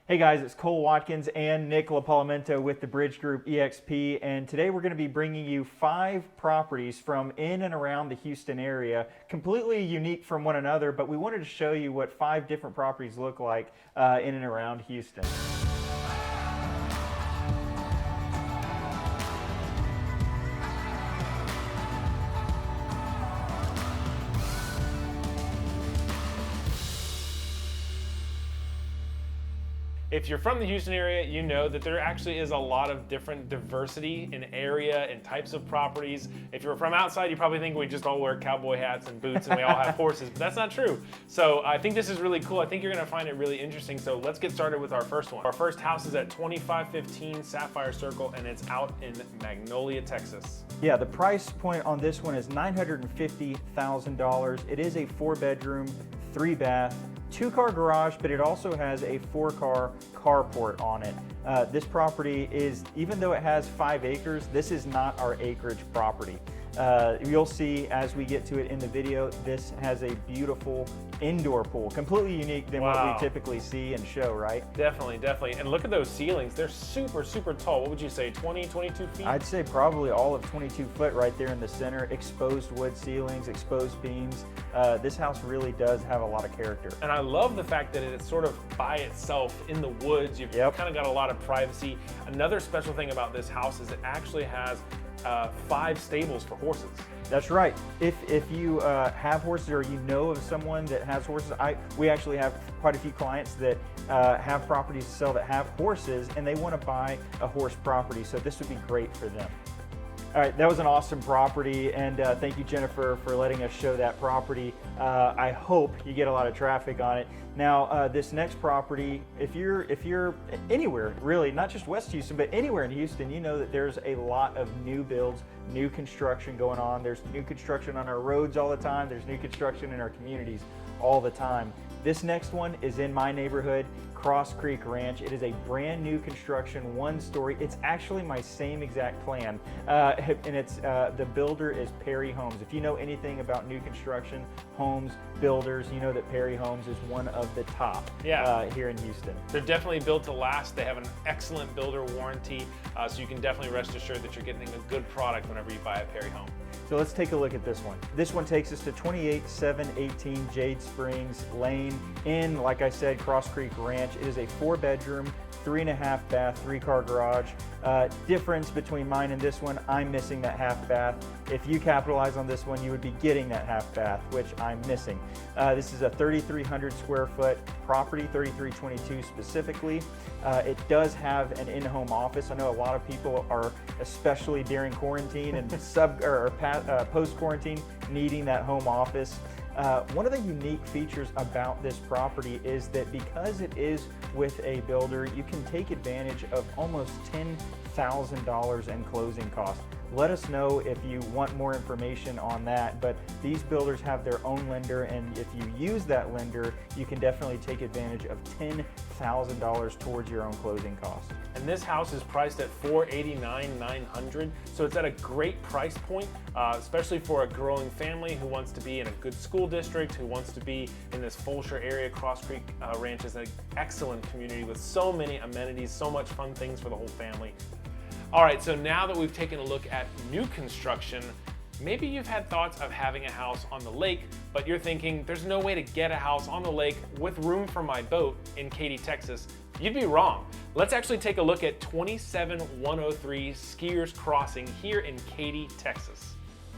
Hey guys, it's Cole Watkins and Nick LaPalomento with the Bridge Group EXP, and today we're going to be bringing you 5 properties from in and around the Houston area, completely unique from one another, but we wanted to show you what 5 different properties look like in and around Houston. If you're from the Houston area, you know that there actually is a lot of different diversity in area and types of properties. If you're from outside, you probably think we just all wear cowboy hats and boots and we all have horses, but that's not true. So I think this is really cool. I think you're gonna find it really interesting. So let's get started with our first one. Our first house is at 2515 Sapphire Circle and it's out in Magnolia, Texas. Yeah, the price point on this one is $950,000. It is a 4-bedroom, 3-bath, 2-car garage, but it also has a 4-car carport on it. This property is, even though it has 5 acres, this is not our acreage property. You'll see as we get to it in the video, this has a beautiful indoor pool, completely unique than what we typically see and show, right? Definitely, definitely. And look at those ceilings. They're super, super tall. What would you say, 20, 22 feet? I'd say probably all of 22 foot right there in the center. Exposed wood ceilings, exposed beams. This house really does have a lot of character. And I love the fact that it's sort of by itself in the woods. You've kind of got a lot of privacy. Another special thing about this house is it actually has 5 stables for horses. That's right. If you have horses or you know of someone that has horses, we actually have quite a few clients that have properties to sell that have horses and they want to buy a horse property, so this would be great for them. All right, that was an awesome property, and thank you, Jennifer, for letting us show that property. I hope you get a lot of traffic on it. Now, this next property, if you're anywhere, really, not just West Houston, but anywhere in Houston, you know that there's a lot of new builds, new construction going on. There's new construction on our roads all the time. There's new construction in our communities all the time. This next one is in my neighborhood, Cross Creek Ranch. It is a brand new construction, 1-story. It's actually my same exact plan, and it's the builder is Perry Homes. If you know anything about new construction, homes, builders, you know that Perry Homes is one of the top here in Houston. They're definitely built to last. They have an excellent builder warranty, so you can definitely rest assured that you're getting a good product whenever you buy a Perry Home. So let's take a look at this one. This one takes us to 28718 Jade Springs Ln in, like I said, Cross Creek Ranch. It is a 4-bedroom, 3.5-bath, 3-car garage. Difference between mine and this one, I'm missing that half bath. If you capitalize on this one, you would be getting that half bath, which I'm missing. This is a 3,300 square foot property, 3322 specifically. It does have an in-home office. I know a lot of people are, especially during quarantine and post-quarantine, needing that home office. One of the unique features about this property is that because it is with a builder, you can take advantage of almost $10,000 in closing costs. Let us know if you want more information on that, but these builders have their own lender, and if you use that lender, you can definitely take advantage of $10,000 towards your own closing costs. And this house is priced at $489,900, so it's at a great price point, especially for a growing family who wants to be in a good school district, who wants to be in this Fulshire area. Cross Creek Ranch is an excellent community with so many amenities, so much fun things for the whole family. All right, so now that we've taken a look at new construction, maybe you've had thoughts of having a house on the lake, but you're thinking there's no way to get a house on the lake with room for my boat in Katy, Texas. You'd be wrong. Let's actually take a look at 27103 Skiers Crossing here in Katy, Texas.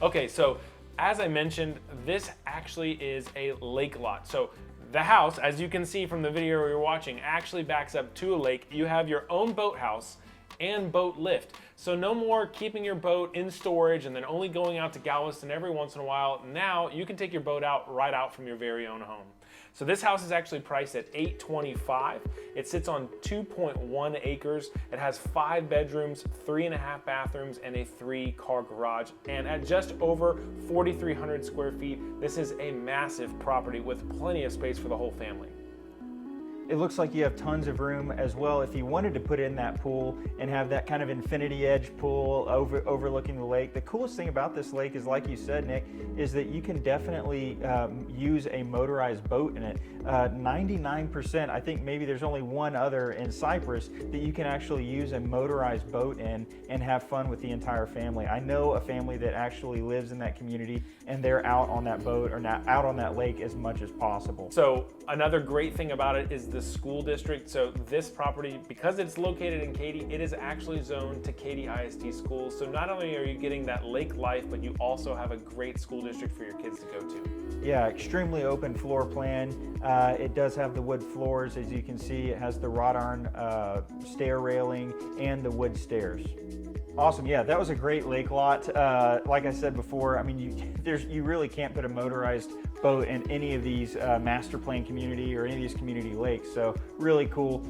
Okay, so as I mentioned, this actually is a lake lot. So the house, as you can see from the video you're watching, actually backs up to a lake. You have your own boathouse and boat lift. So no more keeping your boat in storage and then only going out to Galveston every once in a while. Now you can take your boat out right out from your very own home. So this house is actually priced at $825,000. It sits on 2.1 acres. It has 5 bedrooms, 3.5 bathrooms, and a 3-car garage. And at just over 4,300 square feet, this is a massive property with plenty of space for the whole family. It looks like you have tons of room as well if you wanted to put in that pool and have that kind of infinity edge pool overlooking the lake. The coolest thing about this lake is, like you said, Nick, is that you can definitely use a motorized boat in it. 99%, I think maybe there's only one other in Cypress that you can actually use a motorized boat in and have fun with the entire family. I know a family that actually lives in that community and they're out on that boat or not out on that lake as much as possible. So another great thing about it is the school district. So this property, because it's located in Katy, it is actually zoned to Katy ISD schools. So not only are you getting that lake life, but you also have a great school district for your kids to go to. Yeah, extremely open floor plan. It does have the wood floors, as you can see. It has the wrought iron stair railing and the wood stairs. Awesome, yeah, that was a great lake lot. Like I said before, I mean, you really can't put a motorized boat in any of these master plan community or any of these community lakes, so really cool.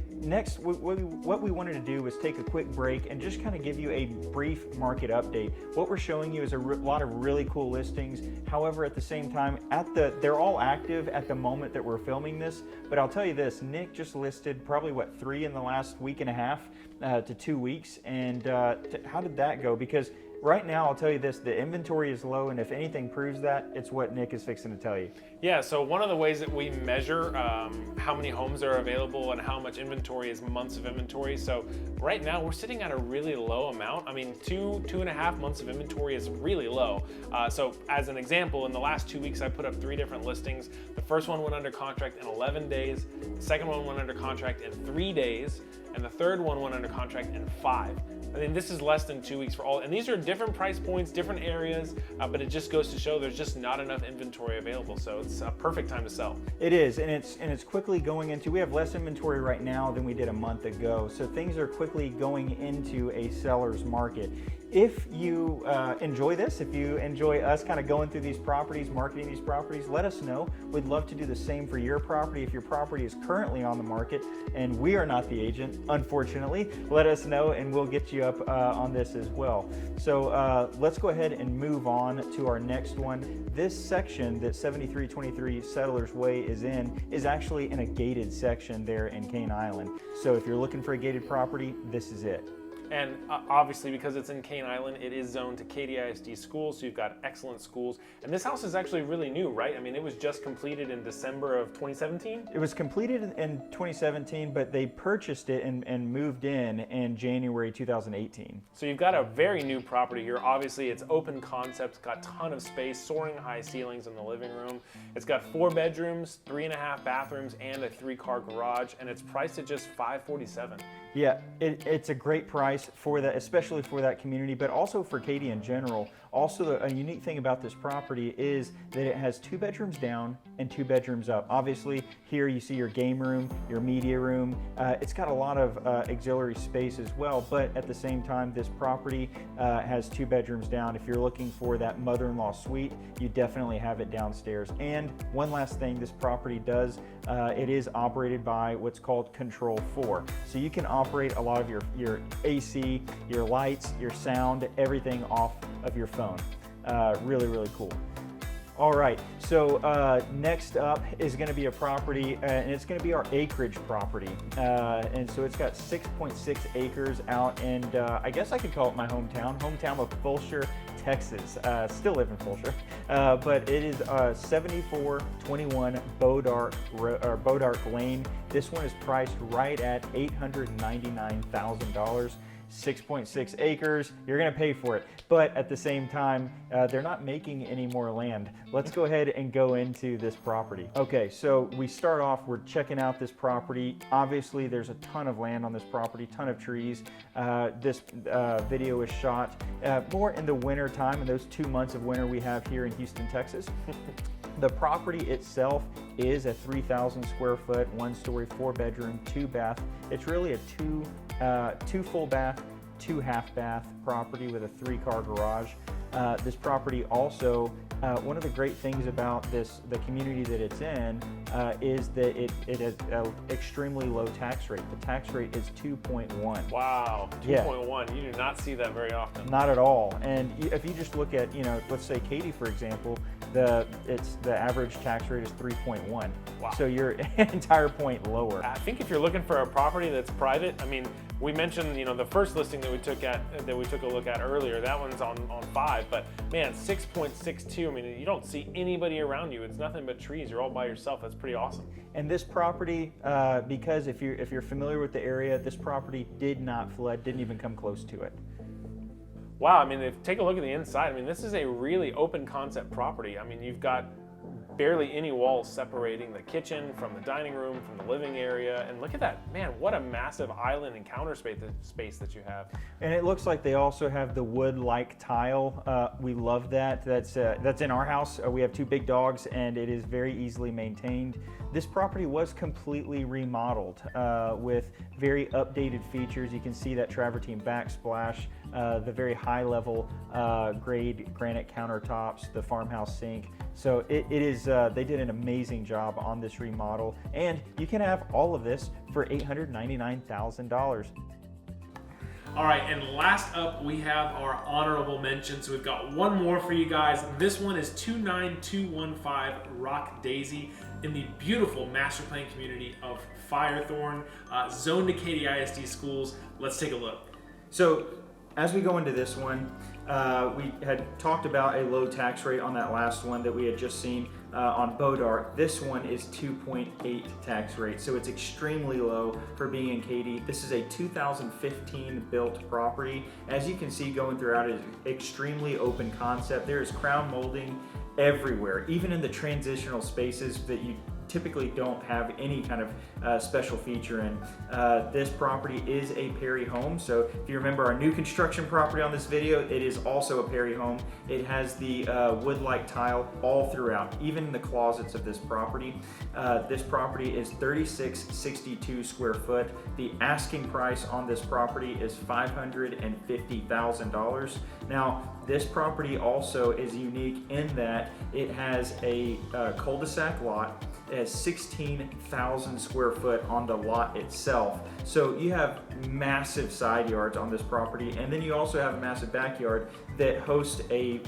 Next, what we wanted to do was take a quick break and just kind of give you a brief market update. What we're showing you is a lot of really cool listings. However, at the same time, they're all active at the moment that we're filming this, but I'll tell you this, Nick just listed probably, what, 3 in the last week and a half to 2 weeks, and how did that go? Because right now, I'll tell you this, the inventory is low, and if anything proves that, it's what Nick is fixing to tell you. Yeah, so one of the ways that we measure how many homes are available and how much inventory is months of inventory. So right now, we're sitting at a really low amount. I mean, 2.5 months of inventory is really low. So as an example, in the last 2 weeks, I put up 3 different listings. The first one went under contract in 11 days. The second one went under contract in 3 days. And the third one went under contract in 5. I mean, this is less than 2 weeks for all, and these are different price points, different areas, but it just goes to show there's just not enough inventory available. So it's a perfect time to sell. It is, and it's quickly going into, we have less inventory right now than we did a month ago. So things are quickly going into a seller's market. If you enjoy this, if you enjoy us kind of going through these properties, marketing these properties, let us know. We'd love to do the same for your property. If your property is currently on the market and we are not the agent, unfortunately, let us know and we'll get you up on this as well. So let's go ahead and move on to our next one. This section that 7323 Settlers Way is in is actually in a gated section there in Cane Island. So if you're looking for a gated property, this is it. And obviously, because it's in Cane Island, it is zoned to Katy ISD schools, so you've got excellent schools. And this house is actually really new, right? I mean, it was just completed in December of 2017? It was completed in 2017, but they purchased it and moved in January 2018. So you've got a very new property here. Obviously, it's open concept, it's got a ton of space, soaring high ceilings in the living room. It's got 4 bedrooms, 3.5 bathrooms, and a 3-car garage, and it's priced at just $547,000. Yeah, it's a great price for that, especially for that community, but also for Katy in general. Also, a unique thing about this property is that it has 2 bedrooms down and 2 bedrooms up. Obviously, here you see your game room, your media room. It's got a lot of auxiliary space as well, but at the same time, this property has 2 bedrooms down. If you're looking for that mother-in-law suite, you definitely have it downstairs. And one last thing this property does, it is operated by what's called Control 4. So you can operate a lot of your AC, your lights, your sound, everything off of your phone. Really, really cool. All right, so next up is going to be a property, and it's going to be our Acreage property. And so it's got 6.6 acres out, and I guess I could call it my hometown of Fulshear, Texas. Still live in Fulshear, but it is 7421 Bois D Arc Ln. This one is priced right at $899,000. 6.6 acres, you're going to pay for it. But at the same time, they're not making any more land. Let's go ahead and go into this property. Okay, so we start off, we're checking out this property. Obviously, there's a ton of land on this property, ton of trees. This video is shot more in the winter time, in those 2 months of winter we have here in Houston, Texas. The property itself is a 3,000 square foot, 1-story, 4-bedroom, 2-bath. It's really a 2 full bath, 2 half bath property with a 3-car garage. This property also, one of the great things about the community that it's in is that it has an extremely low tax rate. The tax rate is 2.1. Wow, 2.1. You do not see that very often. Not at all. And if you just look at, let's say Katy, for example, the average tax rate is 3.1. Wow. So you're an entire point lower. I think if you're looking for a property that's private, I mean, we mentioned, the first listing that we took a look at earlier, that one's on 5, but man, 6.62. I mean, you don't see anybody around you. It's nothing but trees. You're all by yourself. That's pretty awesome. And this property, because if you're familiar with the area, this property did not flood, didn't even come close to it. Wow, I mean, take a look at the inside. I mean, this is a really open concept property. I mean, you've got barely any walls separating the kitchen from the dining room, from the living area. And look at that, man, what a massive island and counter space that you have. And it looks like they also have the wood-like tile. We love that. That's in our house. We have 2 big dogs, and it is very easily maintained. This property was completely remodeled with very updated features. You can see that travertine backsplash, the very high level grade granite countertops, the farmhouse sink. So it is, they did an amazing job on this remodel, and you can have all of this for $899,000. All right, and last up we have our honorable mention. So we've got one more for you guys. This one is 29215 Rock Daisy in the beautiful master plan community of Firethorn, zoned to Katy ISD schools. Let's take a look. So as we go into this one, we had talked about a low tax rate on that last one that we had just seen on Bois D Arc. This one is 2.8 tax rate, so it's extremely low for being in Katy. This is a 2015 built property. As you can see going throughout, it is extremely open concept. There is crown molding everywhere, even in the transitional spaces that you typically don't have any kind of special feature in. This property is a Perry home, so if you remember our new construction property on this video, it is also a Perry home. It has the wood-like tile all throughout, even in the closets of this property. This property is 3662 square foot. The asking price on this property is $550,000. Now, this property also is unique in that it has a cul-de-sac lot. It has 16,000 square foot on the lot itself. So you have massive side yards on this property, and then you also have a massive backyard that hosts a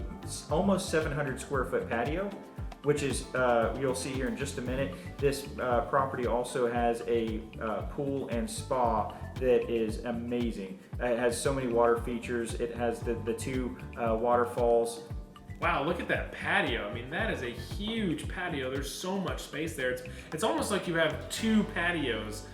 almost 700 square foot patio, which is, you'll see here in just a minute. This property also has a pool and spa that is amazing. It has so many water features. It has the 2 waterfalls. Wow, look at that patio. I mean, that is a huge patio. There's so much space there. It's almost like you have 2 patios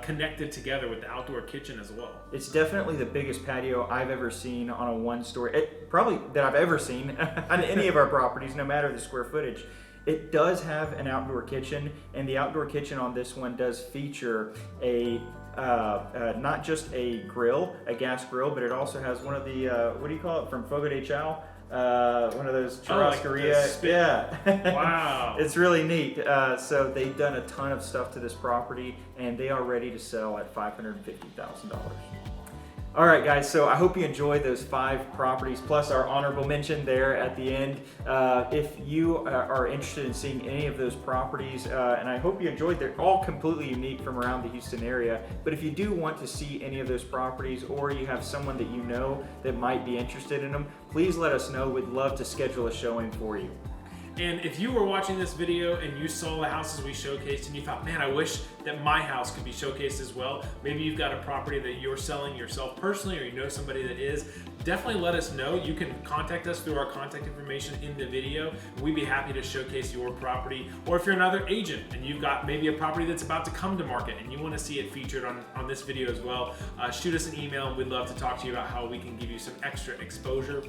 connected together with the outdoor kitchen as well. It's definitely the biggest patio I've ever seen on a 1-story, probably that I've ever seen on any of our properties, no matter the square footage. It does have an outdoor kitchen, and the outdoor kitchen on this one does feature a not just a grill, a gas grill, but it also has one of the, what do you call it, from Fogo de Chao? One of those churrascaria. Yeah. Wow. It's really neat. So they've done a ton of stuff to this property, and they are ready to sell at $550,000. All right, guys, so I hope you enjoyed those 5 properties, plus our honorable mention there at the end. If you are interested in seeing any of those properties, and I hope you enjoyed, they're all completely unique from around the Houston area, but if you do want to see any of those properties, or you have someone that you know that might be interested in them, please let us know. We'd love to schedule a showing for you. And if you were watching this video and you saw the houses we showcased and you thought, man, I wish that my house could be showcased as well, maybe you've got a property that you're selling yourself personally, or you know somebody that is, definitely let us know. You can contact us through our contact information in the video. We'd be happy to showcase your property. Or if you're another agent and you've got maybe a property that's about to come to market and you want to see it featured on this video as well, shoot us an email. We'd love to talk to you about how we can give you some extra exposure.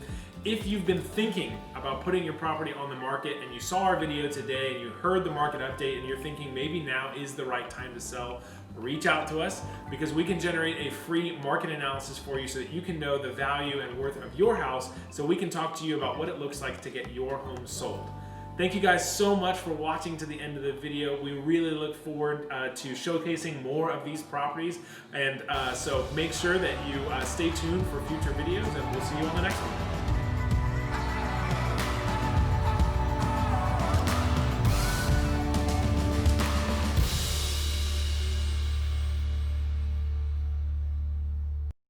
If you've been thinking about putting your property on the market and you saw our video today and you heard the market update and you're thinking maybe now is the right time to sell, reach out to us, because we can generate a free market analysis for you so that you can know the value and worth of your house, so we can talk to you about what it looks like to get your home sold. Thank you guys so much for watching to the end of the video. We really look forward to showcasing more of these properties, and so make sure that you stay tuned for future videos, and we'll see you on the next one.